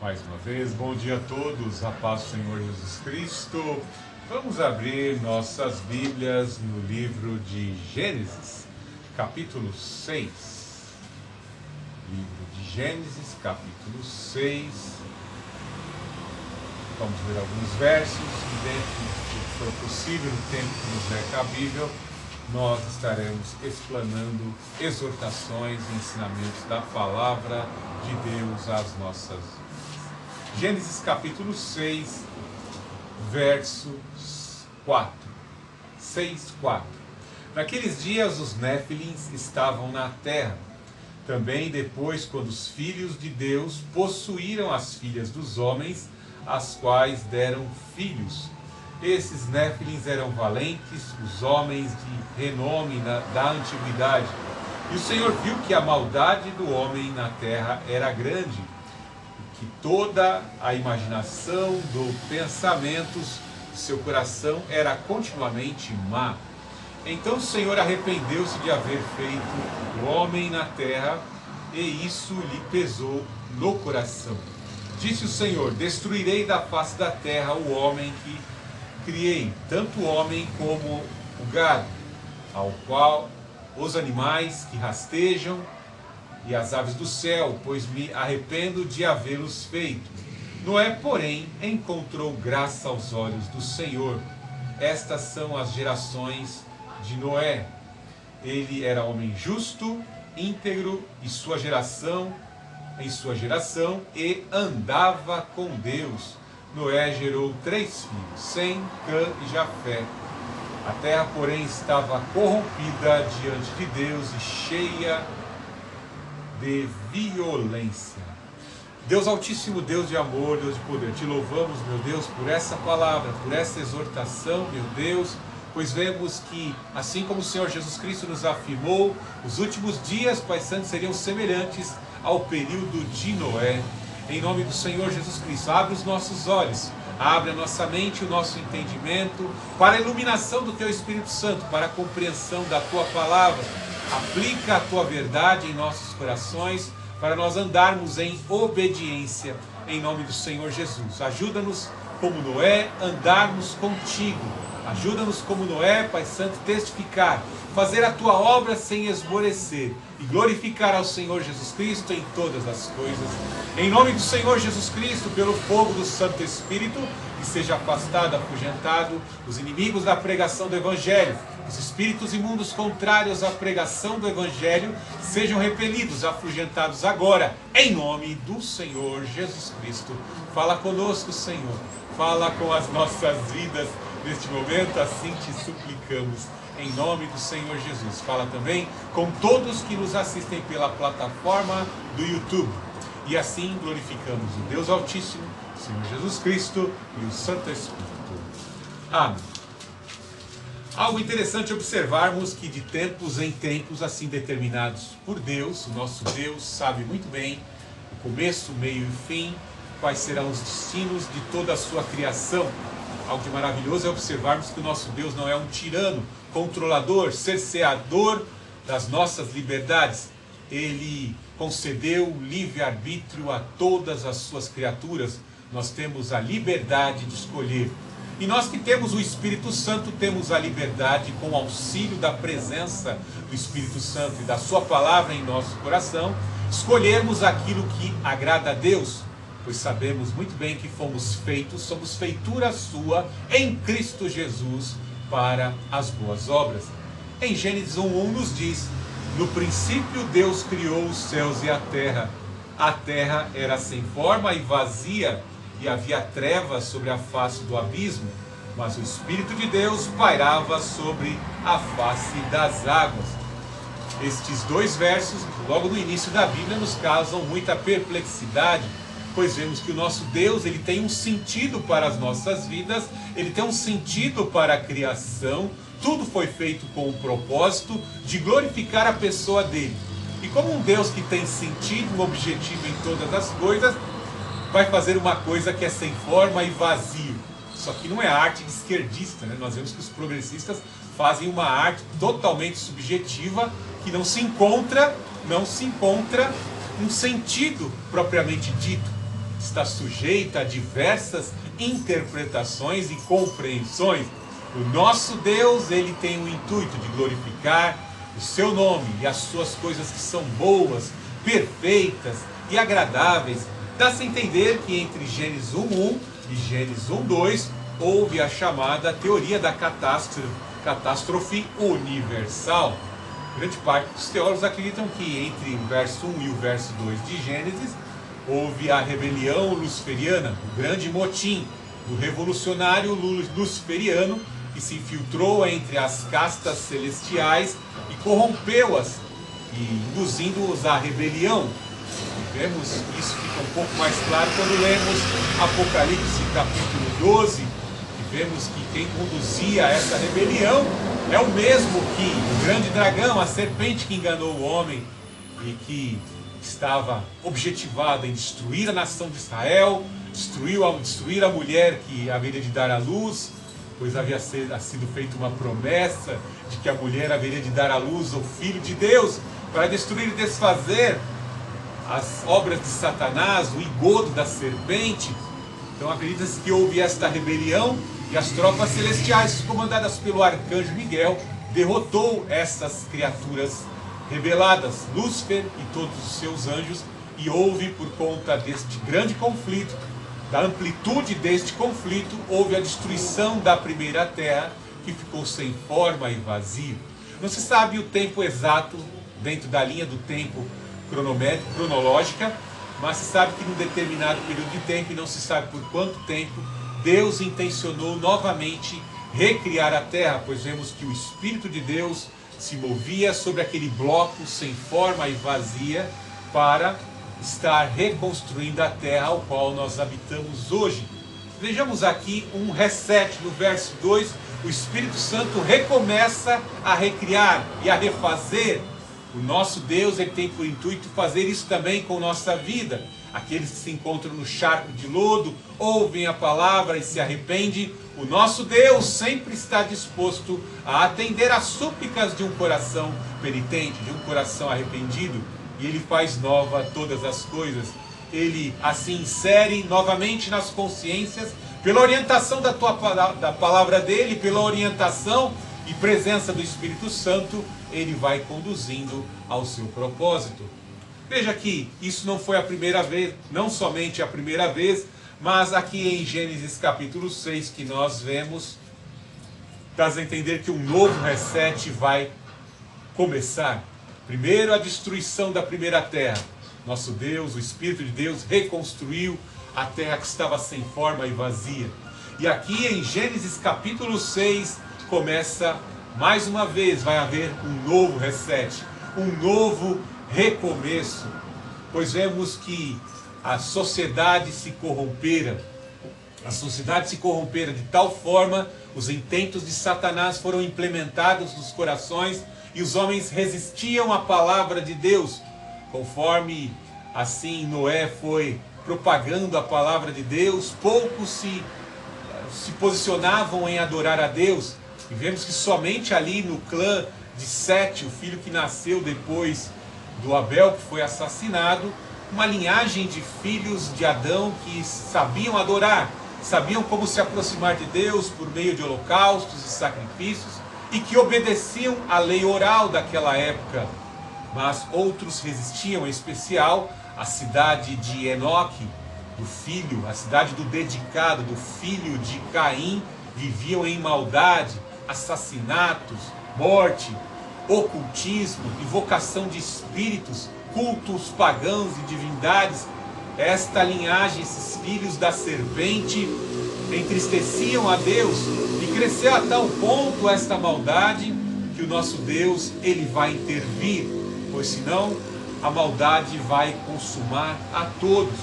Mais uma vez, bom dia a todos, a paz do Senhor Jesus Cristo. Vamos abrir nossas Bíblias no livro de Gênesis, capítulo 6. Livro de Gênesis, capítulo 6. Vamos ver alguns versos e dentro do que for possível, no tempo que nos é cabível, nós estaremos explanando exortações e ensinamentos da palavra de Deus às nossas vidas. Gênesis capítulo 6, versos 4. 6, 4. Naqueles dias os Néfilins estavam na terra. Também depois, quando os filhos de Deus possuíram as filhas dos homens, as quais deram filhos. Esses Néfilins eram valentes, os homens de renome da antiguidade. E o Senhor viu que a maldade do homem na terra era grande, que toda a imaginação do pensamentos de seu coração era continuamente má. Então o Senhor arrependeu-se de haver feito o homem na terra, e isso lhe pesou no coração. Disse o Senhor: destruirei da face da terra o homem que criei, tanto o homem como o gado, ao qual os animais que rastejam e as aves do céu, pois me arrependo de havê-los feito. Noé, porém, encontrou graça aos olhos do Senhor. Estas são as gerações de Noé. Ele era homem justo, íntegro, em sua geração, e andava com Deus. Noé gerou 3 filhos, Sem, Cã e Jafé. A terra, porém, estava corrompida diante de Deus e cheia de violência. Deus Altíssimo, Deus de amor, Deus de poder, te louvamos, meu Deus, por essa palavra, por essa exortação, meu Deus, pois vemos que, assim como o Senhor Jesus Cristo nos afirmou, os últimos dias, Pai Santo, seriam semelhantes ao período de Noé. Em nome do Senhor Jesus Cristo, abre os nossos olhos, abre a nossa mente, o nosso entendimento, para a iluminação do Teu Espírito Santo, para a compreensão da Tua palavra. Aplica a Tua verdade em nossos corações, para nós andarmos em obediência, em nome do Senhor Jesus. Ajuda-nos, como Noé, andarmos contigo. Ajuda-nos, como Noé, Pai Santo, testificar, fazer a Tua obra sem esmorecer e glorificar ao Senhor Jesus Cristo em todas as coisas. Em nome do Senhor Jesus Cristo, pelo fogo do Santo Espírito, que seja afastado, afugentado os inimigos da pregação do Evangelho. Os espíritos imundos contrários à pregação do Evangelho sejam repelidos, afugentados agora, em nome do Senhor Jesus Cristo. Fala conosco, Senhor. Fala com as nossas vidas neste momento, assim te suplicamos, em nome do Senhor Jesus. Fala também com todos que nos assistem pela plataforma do YouTube. E assim glorificamos o Deus Altíssimo, o Senhor Jesus Cristo e o Santo Espírito. Amém. Algo interessante observarmos que de tempos em tempos, assim determinados por Deus, o nosso Deus sabe muito bem o começo, o meio e o fim, quais serão os destinos de toda a sua criação. Algo de maravilhoso é observarmos que o nosso Deus não é um tirano, controlador, cerceador das nossas liberdades. Ele concedeu livre-arbítrio a todas as suas criaturas. Nós temos a liberdade de escolher. E nós que temos o Espírito Santo, temos a liberdade, com o auxílio da presença do Espírito Santo e da sua palavra em nosso coração, escolhermos aquilo que agrada a Deus, pois sabemos muito bem que fomos feitos, somos feitura sua em Cristo Jesus para as boas obras. Em Gênesis 1:1 nos diz: no princípio Deus criou os céus e a terra era sem forma e vazia, e havia trevas sobre a face do abismo, mas o Espírito de Deus pairava sobre a face das águas. Estes 2 versos, logo no início da Bíblia, nos causam muita perplexidade, pois vemos que o nosso Deus, ele tem um sentido para as nossas vidas, ele tem um sentido para a criação, tudo foi feito com o propósito de glorificar a pessoa dele. E como um Deus que tem sentido, um objetivo em todas as coisas, vai fazer uma coisa que é sem forma e vazio. Isso aqui não é arte de esquerdista, né? Nós vemos que os progressistas fazem uma arte totalmente subjetiva, que não se encontra um sentido propriamente dito. está sujeita a diversas interpretações e compreensões. O nosso Deus, ele tem o intuito de glorificar o seu nome e as suas coisas que são boas, perfeitas e agradáveis. Dá-se a entender que entre Gênesis 1:1 e Gênesis 1:2 houve a chamada teoria da catástrofe universal. Grande parte dos teólogos acreditam que entre o verso 1 e o verso 2 de Gênesis houve a rebelião luciferiana, o grande motim do revolucionário luciferiano que se infiltrou entre as castas celestiais e corrompeu-as, induzindo-os à rebelião. Vemos isso fica um pouco mais claro quando lemos Apocalipse capítulo 12, e vemos que quem conduzia essa rebelião é o mesmo que o grande dragão, a serpente que enganou o homem e que estava objetivado em destruir a nação de Israel, destruir a mulher que haveria de dar à luz, pois havia sido feita uma promessa de que a mulher haveria de dar à luz ao Filho de Deus, para destruir e desfazer as obras de Satanás, o engodo da serpente. Então acredita-se que houve esta rebelião e as tropas celestiais, comandadas pelo arcanjo Miguel, derrotou essas criaturas rebeladas, Lúcifer e todos os seus anjos, e houve, por conta deste grande conflito, da amplitude deste conflito, houve a destruição da primeira terra, que ficou sem forma e vazio. Não se sabe o tempo exato dentro da linha do tempo cronológica, mas se sabe que num determinado período de tempo, e não se sabe por quanto tempo, Deus intencionou novamente recriar a terra, pois vemos que o Espírito de Deus se movia sobre aquele bloco sem forma e vazia para estar reconstruindo a terra ao qual nós habitamos hoje. Vejamos aqui um reset no verso 2, o Espírito Santo recomeça a recriar e a refazer. O nosso Deus, ele tem por intuito fazer isso também com nossa vida. Aqueles que se encontram no charco de lodo, ouvem a palavra e se arrependem. O nosso Deus sempre está disposto a atender às súplicas de um coração penitente, de um coração arrependido. E ele faz nova todas as coisas. Ele assim insere novamente nas consciências, pela orientação da palavra dele, pela orientação e presença do Espírito Santo, ele vai conduzindo ao seu propósito. Veja que isso não foi a primeira vez, não somente a primeira vez, mas aqui em Gênesis capítulo 6 que nós vemos, dá a entender que um novo reset vai começar. Primeiro a destruição da primeira terra. Nosso Deus, o Espírito de Deus, reconstruiu a terra que estava sem forma e vazia. E aqui em Gênesis capítulo 6, começa mais uma vez, vai haver um novo reset, um novo recomeço, pois vemos que a sociedade se corrompera, de tal forma, os intentos de Satanás foram implementados nos corações e os homens resistiam à palavra de Deus, conforme assim Noé foi propagando a palavra de Deus, poucos se posicionavam em adorar a Deus. E vemos que somente ali no clã de Sete, o filho que nasceu depois do Abel, que foi assassinado, uma linhagem de filhos de Adão que sabiam adorar, sabiam como se aproximar de Deus por meio de holocaustos e sacrifícios, e que obedeciam à lei oral daquela época. Mas outros resistiam, em especial a cidade de Enoque, do filho, a cidade do dedicado, do filho de Caim, viviam em maldade, assassinatos, morte, ocultismo, invocação de espíritos, cultos pagãos e divindades. Esta linhagem, esses filhos da serpente, entristeciam a Deus, e cresceu a tal ponto esta maldade que o nosso Deus, ele vai intervir, pois senão a maldade vai consumar a todos.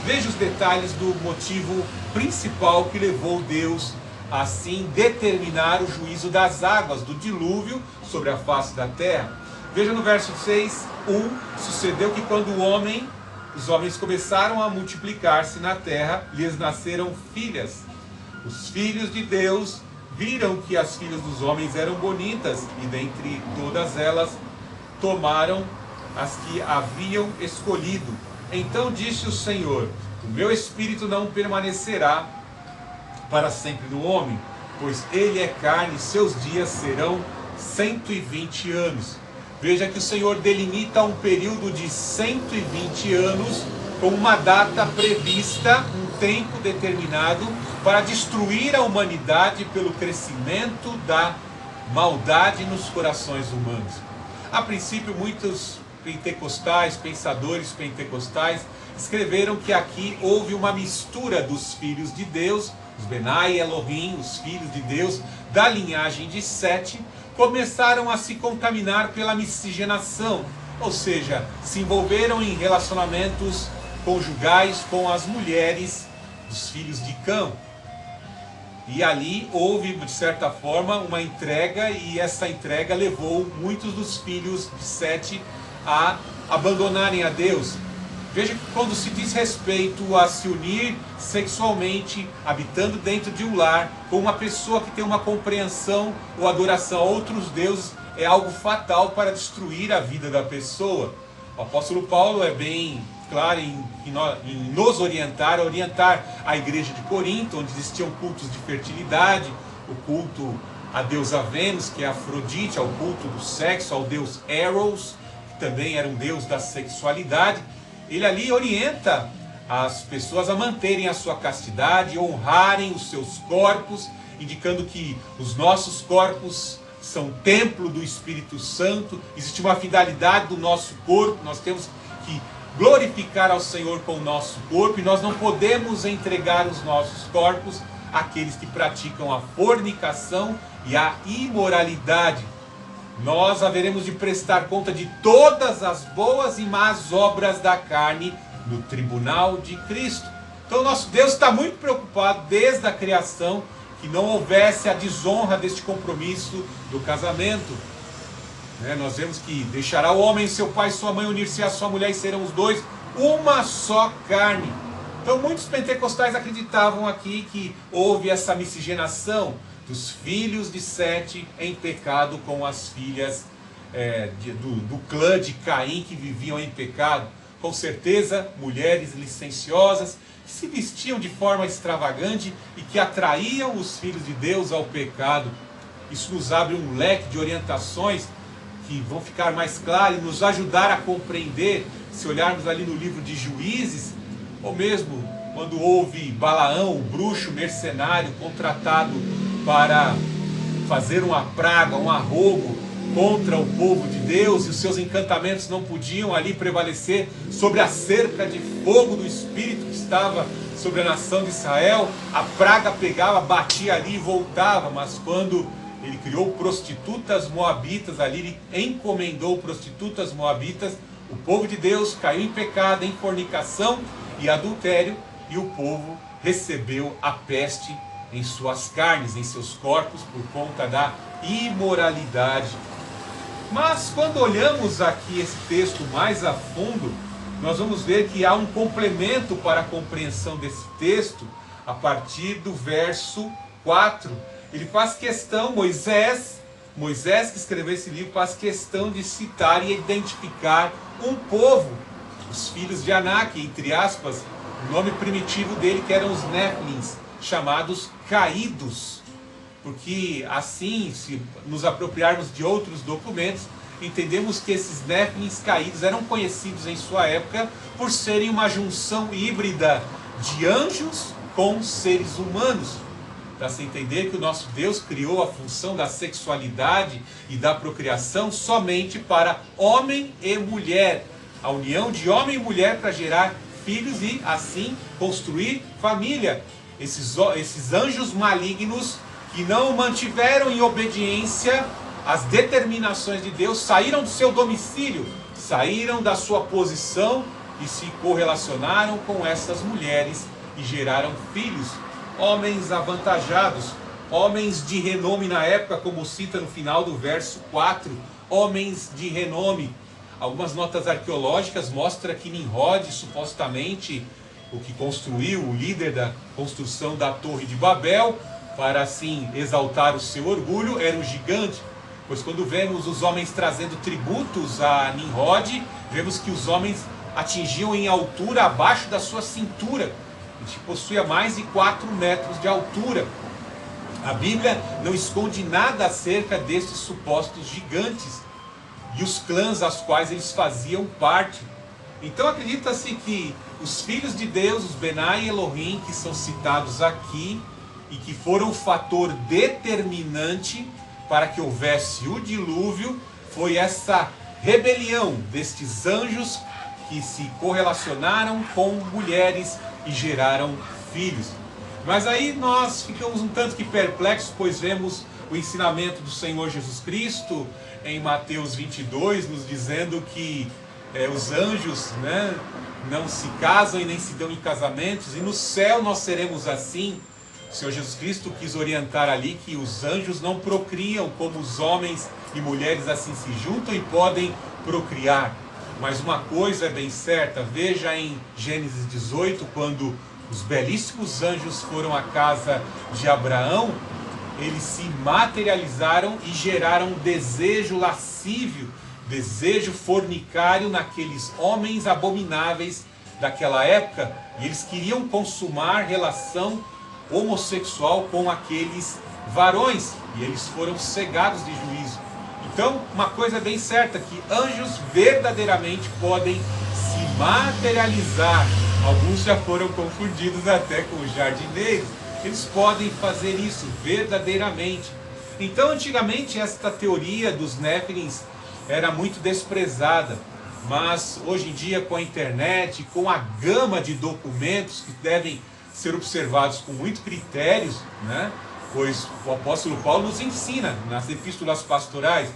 Veja os detalhes do motivo principal que levou Deus a assim determinar o juízo das águas, do dilúvio sobre a face da terra. Veja no verso 6:1, sucedeu que quando os homens começaram a multiplicar-se na terra, lhes nasceram filhas. Os filhos de Deus viram que as filhas dos homens eram bonitas, e dentre todas elas tomaram as que haviam escolhido, Então disse o Senhor: o meu espírito não permanecerá para sempre no homem, pois ele é carne, e seus dias serão 120 anos. Veja que o Senhor delimita um período de 120 anos com uma data prevista, um tempo determinado, para destruir a humanidade pelo crescimento da maldade nos corações humanos. A princípio, muitos pentecostais, pensadores pentecostais, escreveram que aqui houve uma mistura dos filhos de Deus, os Benai Elohim, os filhos de Deus, da linhagem de Sete, começaram a se contaminar pela miscigenação, ou seja, se envolveram em relacionamentos conjugais com as mulheres dos filhos de Cã. E ali houve, de certa forma, uma entrega, e essa entrega levou muitos dos filhos de Sete a abandonarem a Deus. Veja que quando se diz respeito a se unir sexualmente, habitando dentro de um lar, com uma pessoa que tem uma compreensão ou adoração a outros deuses, é algo fatal para destruir a vida da pessoa. O apóstolo Paulo é bem claro em nos orientar a igreja de Corinto, onde existiam cultos de fertilidade, o culto a deusa Vênus, que é Afrodite, ao culto do sexo, ao deus Eros, que também era um deus da sexualidade. Ele ali orienta as pessoas a manterem a sua castidade, honrarem os seus corpos, indicando que os nossos corpos são templo do Espírito Santo, existe uma finalidade do nosso corpo, nós temos que glorificar ao Senhor com o nosso corpo, e nós não podemos entregar os nossos corpos àqueles que praticam a fornicação e a imoralidade. Nós haveremos de prestar conta de todas as boas e más obras da carne no tribunal de Cristo. Então nosso Deus está muito preocupado desde a criação que não houvesse a desonra deste compromisso do casamento. Nós vemos que deixará o homem seu pai e sua mãe, unir-se à sua mulher, e serão os dois uma só carne. Então muitos pentecostais acreditavam aqui que houve essa miscigenação dos filhos de Sete em pecado com as filhas do clã de Caim, que viviam em pecado. Com certeza, mulheres licenciosas, que se vestiam de forma extravagante e que atraíam os filhos de Deus ao pecado. Isso nos abre um leque de orientações que vão ficar mais claras e nos ajudar a compreender, se olharmos ali no livro de Juízes, ou mesmo quando houve Balaão, o bruxo mercenário contratado para fazer uma praga, um arrobo contra o povo de Deus, e os seus encantamentos não podiam ali prevalecer sobre a cerca de fogo do Espírito que estava sobre a nação de Israel. A praga pegava, batia ali e voltava, mas quando ele criou prostitutas moabitas ali, ele encomendou prostitutas moabitas, o povo de Deus caiu em pecado, em fornicação e adultério, e o povo recebeu a peste em suas carnes, em seus corpos, por conta da imoralidade. Mas quando olhamos aqui esse texto mais a fundo, nós vamos ver que há um complemento para a compreensão desse texto, a partir do verso 4. Ele faz questão, Moisés que escreveu esse livro, faz questão de citar e identificar um povo, os filhos de Anak, entre aspas, o nome primitivo dele, que eram os Néfilins, chamados caídos, porque assim, se nos apropriarmos de outros documentos, entendemos que esses Néfilins caídos eram conhecidos em sua época por serem uma junção híbrida de anjos com seres humanos. Para-se entender que o nosso Deus criou a função da sexualidade e da procriação somente para homem e mulher, a união de homem e mulher para gerar filhos e assim construir família. Esses anjos malignos que não mantiveram em obediência as determinações de Deus, saíram do seu domicílio, saíram da sua posição e se correlacionaram com essas mulheres e geraram filhos, homens avantajados, homens de renome na época, como cita no final do verso 4, homens de renome. Algumas notas arqueológicas mostram que Nimrod, supostamente o que construiu, o líder da construção da Torre de Babel, para assim exaltar o seu orgulho, era um gigante. Pois quando vemos os homens trazendo tributos a Nimrod, vemos que os homens atingiam em altura abaixo da sua cintura. Ele possuía mais de 4 metros de altura. A Bíblia não esconde nada acerca destes supostos gigantes e os clãs aos quais eles faziam parte. Então acredita-se que os filhos de Deus, os Benai e Elohim, que são citados aqui, e que foram o fator determinante para que houvesse o dilúvio, foi essa rebelião destes anjos que se correlacionaram com mulheres e geraram filhos. Mas aí nós ficamos um tanto que perplexos, pois vemos o ensinamento do Senhor Jesus Cristo em Mateus 22, nos dizendo que os anjos, né, não se casam e nem se dão em casamentos, e no céu nós seremos assim. O Senhor Jesus Cristo quis orientar ali que os anjos não procriam como os homens e mulheres assim se juntam e podem procriar. Mas uma coisa é bem certa, veja em Gênesis 18, quando os belíssimos anjos foram à casa de Abraão, eles se materializaram e geraram desejo lascívio, desejo fornicário naqueles homens abomináveis daquela época, e eles queriam consumar relação homossexual com aqueles varões, e eles foram cegados de juízo. Então, uma coisa é bem certa, que anjos verdadeiramente podem se materializar. Alguns já foram confundidos até com os jardineiros. Eles podem fazer isso verdadeiramente. Então, antigamente, esta teoria dos Néfilins era muito desprezada, mas hoje em dia, com a internet, com a gama de documentos que devem ser observados com muito critérios, né? Pois o apóstolo Paulo nos ensina nas epístolas pastorais: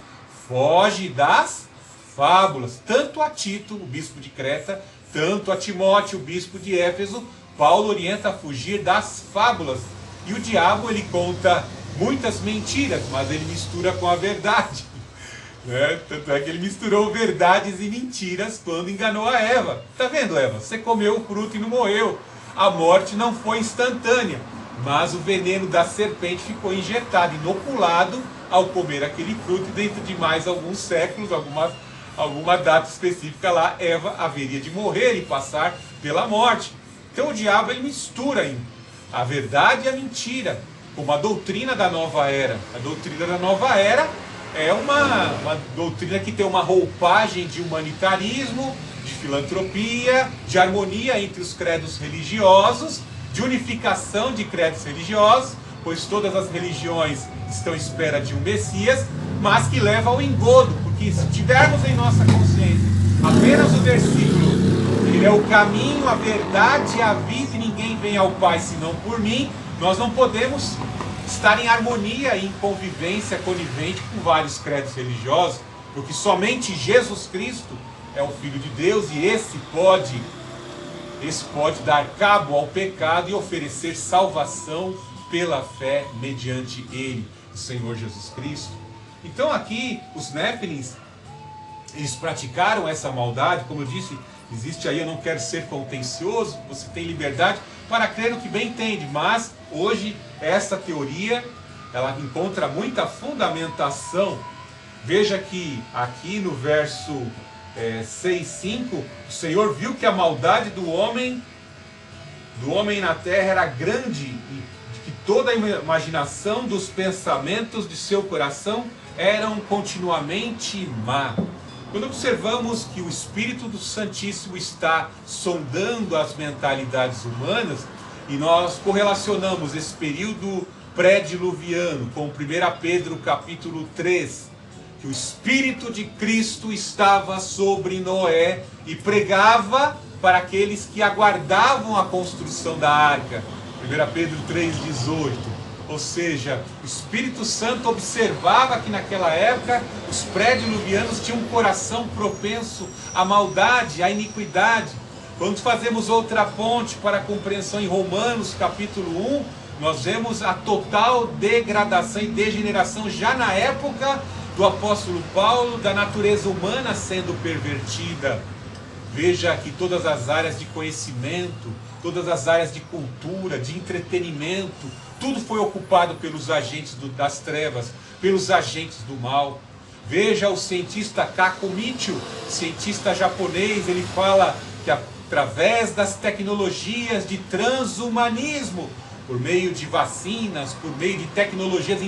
foge das fábulas. Tanto a Tito, o bispo de Creta, tanto a Timóteo, o bispo de Éfeso, Paulo orienta a fugir das fábulas. E o diabo, ele conta muitas mentiras, mas ele mistura com a verdade, né? Tanto é que ele misturou verdades e mentiras quando enganou a Eva. Tá vendo, Eva? Você comeu o fruto e não morreu. A morte não foi instantânea, mas o veneno da serpente ficou injetado, inoculado ao comer aquele fruto, e dentro de mais alguns séculos, alguma data específica lá, Eva haveria de morrer e passar pela morte. Então o diabo, ele mistura a verdade e a mentira, como a doutrina da nova era. A doutrina da nova era é uma doutrina que tem uma roupagem de humanitarismo, de filantropia, de harmonia entre os credos religiosos, de unificação de credos religiosos, pois todas as religiões estão à espera de um Messias, mas que leva ao engodo, porque se tivermos em nossa consciência apenas o versículo, ele é o caminho, a verdade e a vida, e ninguém vem ao Pai senão por mim, nós não podemos estar em harmonia e em convivência conivente com vários credos religiosos, porque somente Jesus Cristo é o Filho de Deus, e esse pode dar cabo ao pecado e oferecer salvação pela fé mediante ele, o Senhor Jesus Cristo. Então aqui os Néfilins, eles praticaram essa maldade. Como eu disse, existe aí, eu não quero ser contencioso, você tem liberdade para crer no que bem entende, mas hoje essa teoria, ela encontra muita fundamentação. Veja que aqui no verso 6:5, o Senhor viu que a maldade do homem na terra era grande, e que toda a imaginação dos pensamentos de seu coração eram continuamente má. Quando observamos que o Espírito do Santíssimo está sondando as mentalidades humanas, e nós correlacionamos esse período pré-diluviano com 1 Pedro capítulo 3, que o Espírito de Cristo estava sobre Noé e pregava para aqueles que aguardavam a construção da arca. 1 Pedro 3,18. Ou seja, o Espírito Santo observava que naquela época os pré-diluvianos tinham um coração propenso à maldade, à iniquidade. Quando fazemos outra ponte para a compreensão em Romanos capítulo 1, nós vemos a total degradação e degeneração já na época do apóstolo Paulo, da natureza humana sendo pervertida. Veja que todas as áreas de conhecimento, todas as áreas de cultura, de entretenimento, tudo foi ocupado pelos agentes das trevas, pelos agentes do mal. Veja o cientista Kako Michio, cientista japonês, ele fala que através das tecnologias de transhumanismo, por meio de vacinas, por meio de tecnologias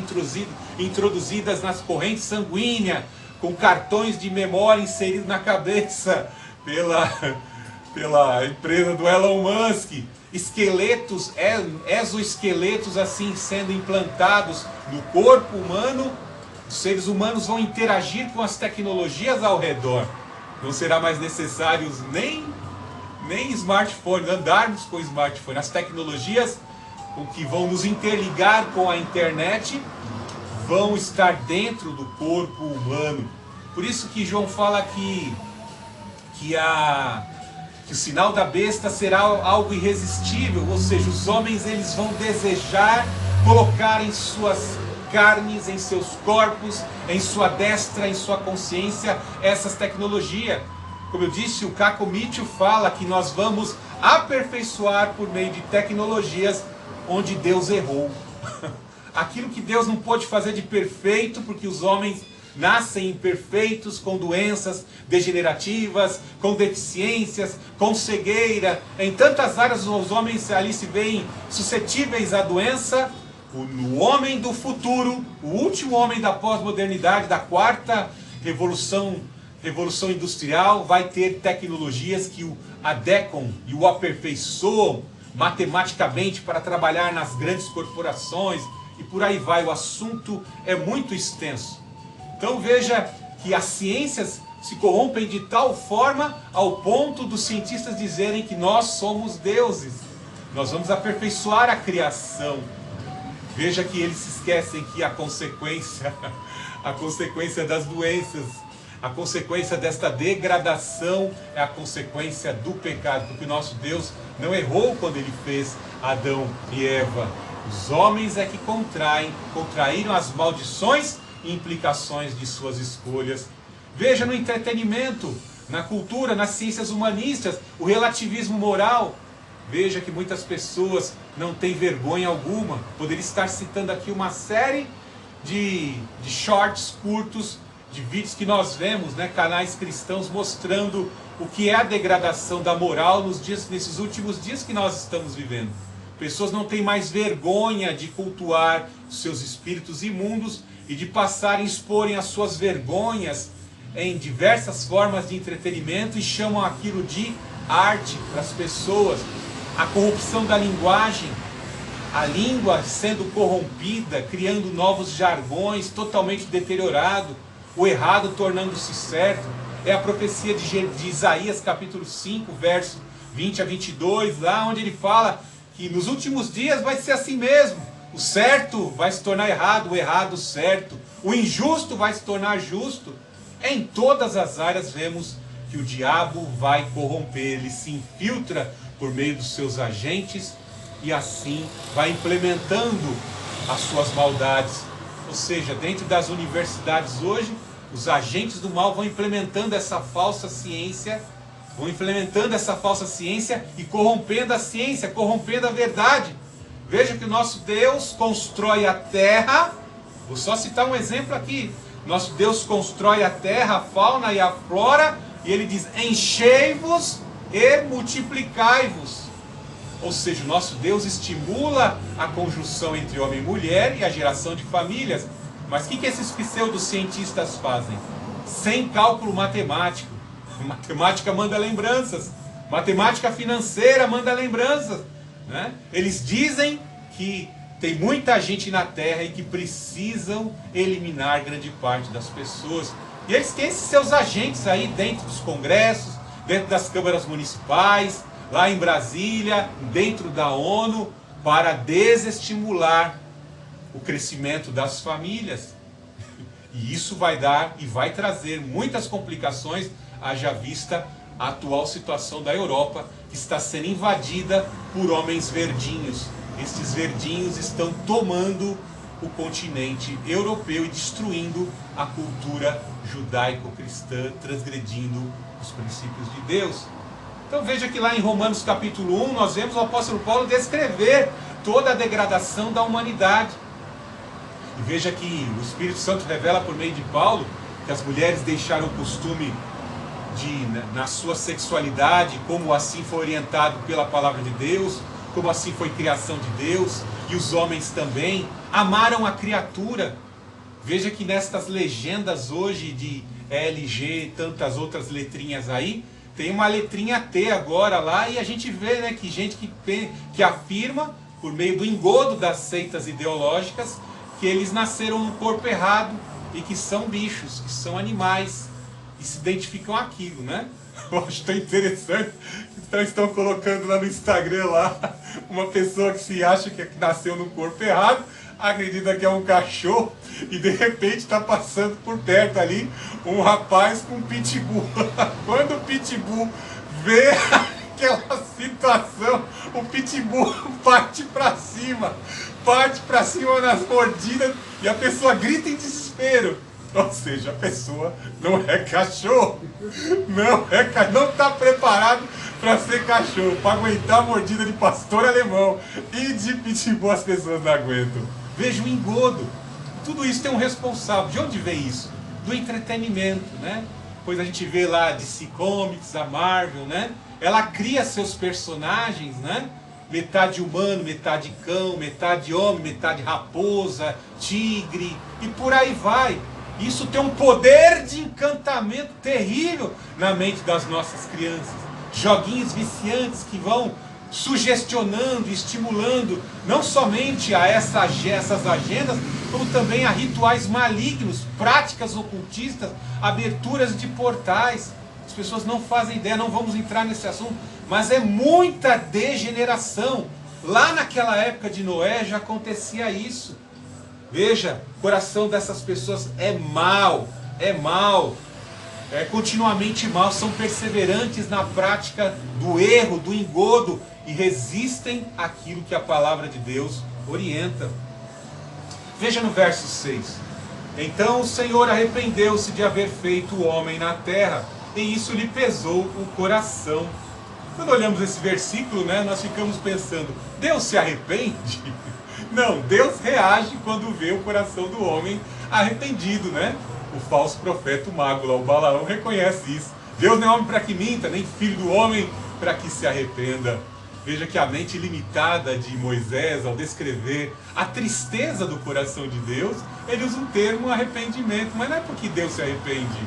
introduzidas nas correntes sanguíneas, com cartões de memória inseridos na cabeça pela empresa do Elon Musk, esqueletos, exoesqueletos assim sendo implantados no corpo humano, os seres humanos vão interagir com as tecnologias ao redor. Não será mais necessário nem smartphone, andarmos com smartphone. As tecnologias que vão nos interligar com a internet vão estar dentro do corpo humano. Por isso que João fala que o sinal da besta será algo irresistível, ou seja, os homens eles vão desejar colocar em suas carnes, em seus corpos, em sua destra, em sua consciência, essas tecnologias. Como eu disse, o Kako Michio fala que nós vamos aperfeiçoar por meio de tecnologias onde Deus errou. Aquilo que Deus não pôde fazer de perfeito, porque os homens nascem imperfeitos, com doenças degenerativas, com deficiências, com cegueira. Em tantas áreas os homens ali se veem suscetíveis à doença. O homem do futuro, o último homem da pós-modernidade, da quarta revolução industrial, vai ter tecnologias que o adequam e o aperfeiçoam matematicamente para trabalhar nas grandes corporações e por aí vai. O assunto é muito extenso. Então veja que as ciências se corrompem de tal forma ao ponto dos cientistas dizerem que nós somos deuses. Nós vamos aperfeiçoar a criação. Veja que eles se esquecem que a consequência das doenças, a consequência desta degradação é a consequência do pecado, porque o nosso Deus não errou quando ele fez Adão e Eva. Os homens é que contraíram as maldições e implicações de suas escolhas. Veja no entretenimento, na cultura, nas ciências humanistas, o relativismo moral. Veja que muitas pessoas não têm vergonha alguma. Poderia estar citando aqui uma série de shorts curtos, de vídeos que nós vemos, né, canais cristãos mostrando o que é a degradação da moral nesses últimos dias que nós estamos vivendo. Pessoas não têm mais vergonha de cultuar os seus espíritos imundos e de passarem, exporem as suas vergonhas em diversas formas de entretenimento e chamam aquilo de arte para as pessoas. A corrupção da linguagem, a língua sendo corrompida, criando novos jargões totalmente deteriorados, o errado tornando-se certo. É a profecia de Isaías capítulo 5, verso 20 a 22, lá onde ele fala que nos últimos dias vai ser assim mesmo. O certo vai se tornar errado, o errado certo. O injusto vai se tornar justo. Em todas as áreas vemos que o diabo vai corromper, ele se infiltra por meio dos seus agentes e assim vai implementando as suas maldades. Ou seja, dentro das universidades hoje, os agentes do mal vão implementando essa falsa ciência, e corrompendo a ciência, corrompendo a verdade. Veja que o nosso Deus constrói a terra. Vou só citar um exemplo aqui. Nosso Deus constrói a terra, a fauna e a flora, e ele diz: enchei-vos e multiplicai-vos. Ou seja, o nosso Deus estimula a conjunção entre homem e mulher e a geração de famílias. Mas o que esses pseudocientistas fazem? Sem cálculo matemático. Matemática manda lembranças. Matemática financeira manda lembranças, né? Eles dizem que tem muita gente na Terra e que precisam eliminar grande parte das pessoas. E eles têm esses seus agentes aí dentro dos congressos, dentro das câmaras municipais, lá em Brasília, dentro da ONU, para desestimular o crescimento das famílias. E isso vai dar e vai trazer muitas complicações, haja vista a atual situação da Europa, que está sendo invadida por homens verdinhos. Estes verdinhos estão tomando o continente europeu e destruindo a cultura judaico-cristã, transgredindo os princípios de Deus. Então veja que lá em Romanos capítulo 1, nós vemos o apóstolo Paulo descrever toda a degradação da humanidade. E veja que o Espírito Santo revela por meio de Paulo que as mulheres deixaram o costume na sua sexualidade, como assim foi orientado pela palavra de Deus, como assim foi criação de Deus, e os homens também amaram a criatura. Veja que nestas legendas hoje de LG e tantas outras letrinhas aí, tem uma letrinha T agora lá, e a gente vê, né, que gente que afirma, por meio do engodo das seitas ideológicas, que eles nasceram no corpo errado e que são bichos, que são animais, e se identificam aquilo, né? Eu acho tão interessante. Então estão colocando lá no Instagram lá uma pessoa que se acha que nasceu no corpo errado, acredita que é um cachorro, e de repente está passando por perto ali um rapaz com um pitbull. Quando o pitbull vê aquela situação, o pitbull parte para cima nas mordidas, e a pessoa grita em desespero. Ou seja, a pessoa não é cachorro, não está preparado para ser cachorro, para aguentar a mordida de pastor alemão, e de pitbull as pessoas não aguentam. Veja o engodo. Tudo isso tem um responsável. De onde vem isso? Do entretenimento, né? Pois a gente vê lá DC Comics, a Marvel, né? Ela cria seus personagens, né? Metade humano, metade cão, metade homem, metade raposa, tigre, e por aí vai. Isso tem um poder de encantamento terrível na mente das nossas crianças. Joguinhos viciantes que vão sugestionando, estimulando não somente a essas agendas, como também a rituais malignos, práticas ocultistas, aberturas de portais. As pessoas não fazem ideia, não vamos entrar nesse assunto, mas é muita degeneração. Lá naquela época de Noé já acontecia isso. Veja, o coração dessas pessoas é mau, é continuamente mau, são perseverantes na prática do erro, do engodo, e resistem àquilo que a palavra de Deus orienta. Veja no verso 6. Então o Senhor arrependeu-se de haver feito o homem na terra, e isso lhe pesou o coração. Quando olhamos esse versículo, né, nós ficamos pensando, Deus se arrepende? Não, Deus reage quando vê o coração do homem arrependido, né? O falso profeta, o mago lá, o Balaão, reconhece isso. Deus não é homem para que minta, nem filho do homem para que se arrependa. Veja que a mente limitada de Moisés, ao descrever a tristeza do coração de Deus, ele usa um termo arrependimento, mas não é porque Deus se arrepende,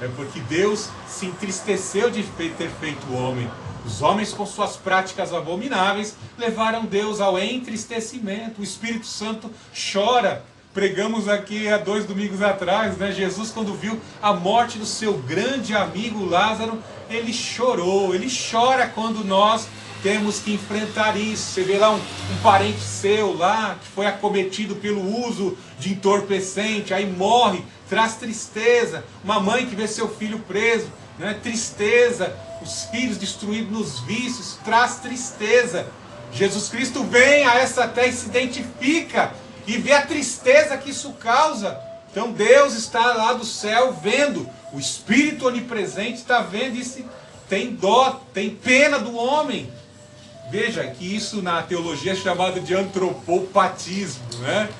é porque Deus se entristeceu de ter feito o homem. Os homens, com suas práticas abomináveis, levaram Deus ao entristecimento. O Espírito Santo chora. Pregamos aqui há 2 domingos atrás, né? Jesus, quando viu a morte do seu grande amigo Lázaro, ele chorou. Ele chora quando nós temos que enfrentar isso. Você vê lá um parente seu lá, que foi acometido pelo uso de entorpecente, aí morre, traz tristeza. Uma mãe que vê seu filho preso, né? Tristeza. Os filhos destruídos nos vícios, traz tristeza. Jesus Cristo vem a essa terra e se identifica e vê a tristeza que isso causa. Então Deus está lá do céu vendo, o Espírito onipresente está vendo e tem dó, tem pena do homem. Veja que isso na teologia é chamado de antropopatismo, né?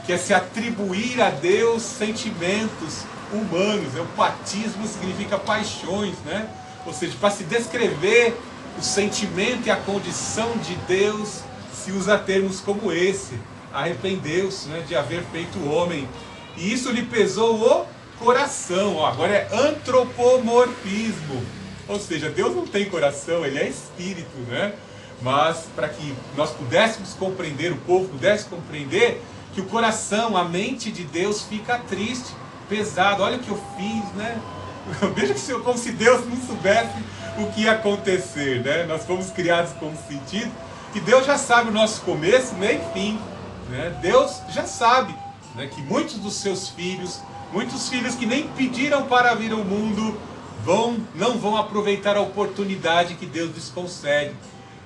Que é se atribuir a Deus sentimentos humanos. O patismo significa paixões, né? Ou seja, para se descrever o sentimento e a condição de Deus, se usa termos como esse. Arrependeu-se, né, de haver feito o homem. E isso lhe pesou o coração. Agora é antropomorfismo. Ou seja, Deus não tem coração, Ele é espírito, né? Mas para que nós pudéssemos compreender, o povo pudesse compreender, que o coração, a mente de Deus fica triste, pesado. Olha o que eu fiz, né? Veja que como se Deus não soubesse o que ia acontecer, né? Nós fomos criados com um sentido que Deus já sabe o nosso começo, meio e fim, né? Deus já sabe, né, que muitos dos seus filhos, muitos filhos que nem pediram para vir ao mundo, não vão aproveitar a oportunidade que Deus lhes concede.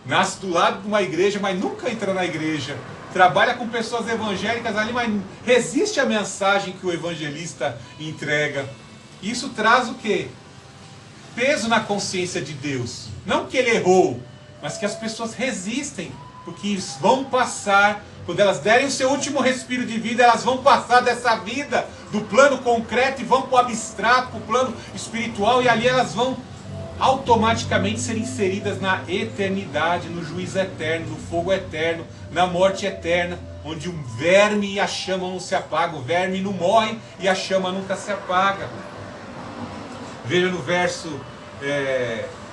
Nasce do lado de uma igreja, mas nunca entra na igreja. Trabalha com pessoas evangélicas ali, mas resiste à mensagem que o evangelista entrega. Isso traz o quê? Peso na consciência de Deus. Não que ele errou, mas que as pessoas resistem, porque vão passar, quando elas derem o seu último respiro de vida, elas vão passar dessa vida do plano concreto e vão para o abstrato, para o plano espiritual, e ali elas vão automaticamente ser inseridas na eternidade, no juízo eterno, no fogo eterno, na morte eterna, onde o verme e a chama não se apagam. O verme não morre e a chama nunca se apaga. Veja no verso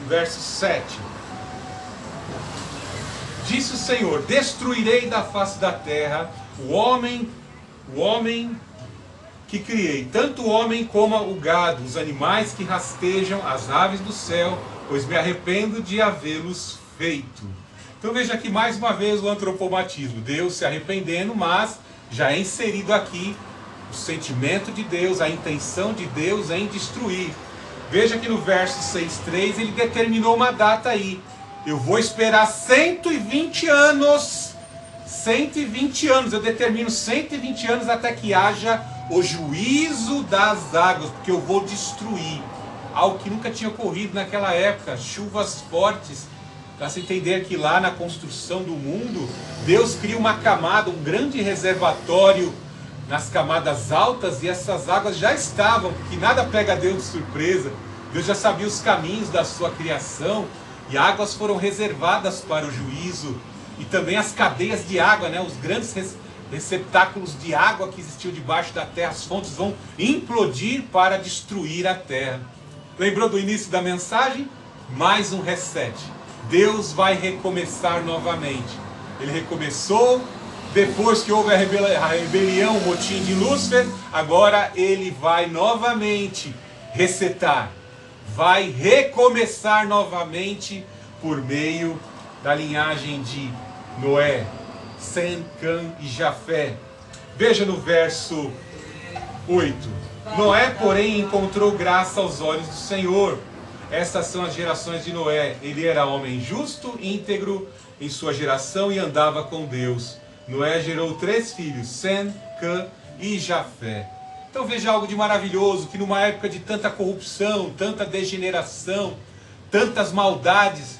7. Disse o Senhor: destruirei da face da terra o homem que criei, tanto o homem como o gado, os animais que rastejam, as aves do céu, pois me arrependo de havê-los feito. Então veja aqui mais uma vez o antropomatismo, Deus se arrependendo, mas já é inserido aqui o sentimento de Deus, a intenção de Deus em destruir. Veja que no verso 6:3 ele determinou uma data aí: eu vou esperar 120 anos, 120 anos, eu determino 120 anos até que haja o juízo das águas, porque eu vou destruir algo que nunca tinha ocorrido naquela época, chuvas fortes. Para se entender que lá na construção do mundo, Deus cria uma camada, um grande reservatório nas camadas altas, e essas águas já estavam, porque nada pega Deus de surpresa. Deus já sabia os caminhos da sua criação, e águas foram reservadas para o juízo, e também as cadeias de água, né, os grandes receptáculos de água que existiam debaixo da terra, as fontes vão implodir para destruir a terra. Lembrou do início da mensagem? Mais um reset. Deus vai recomeçar novamente. Ele recomeçou depois que houve a rebelião, o motim de Lúcifer. Agora ele vai novamente resetar, vai recomeçar novamente por meio da linhagem de Noé, Sem, Cã e Jafé. Veja no verso 8. Noé, porém, encontrou graça aos olhos do Senhor. Estas são as gerações de Noé. Ele era homem justo, íntegro em sua geração e andava com Deus. Noé gerou 3 filhos, Sem, Cã e Jafé. Então veja algo de maravilhoso, que numa época de tanta corrupção, tanta degeneração, tantas maldades,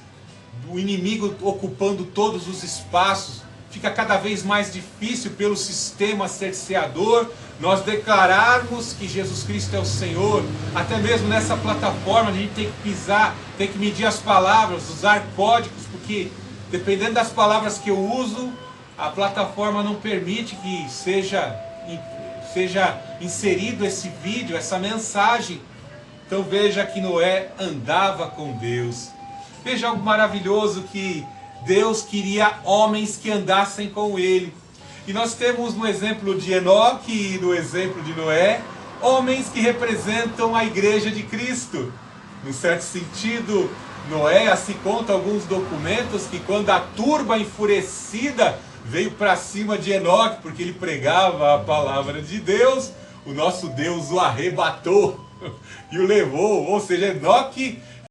o inimigo ocupando todos os espaços, fica cada vez mais difícil pelo sistema cerceador nós declararmos que Jesus Cristo é o Senhor. Até mesmo nessa plataforma a gente tem que pisar, tem que medir as palavras, usar códigos, porque dependendo das palavras que eu uso, a plataforma não permite que seja inserido esse vídeo, essa mensagem. Então veja que Noé andava com Deus. Veja algo maravilhoso, que Deus queria homens que andassem com Ele. E nós temos no exemplo de Enoque e no exemplo de Noé, homens que representam a igreja de Cristo. Num certo sentido, Noé, assim conta alguns documentos, que quando a turba enfurecida veio para cima de Enoque, porque ele pregava a palavra de Deus, o nosso Deus o arrebatou e o levou. Ou seja, Enoque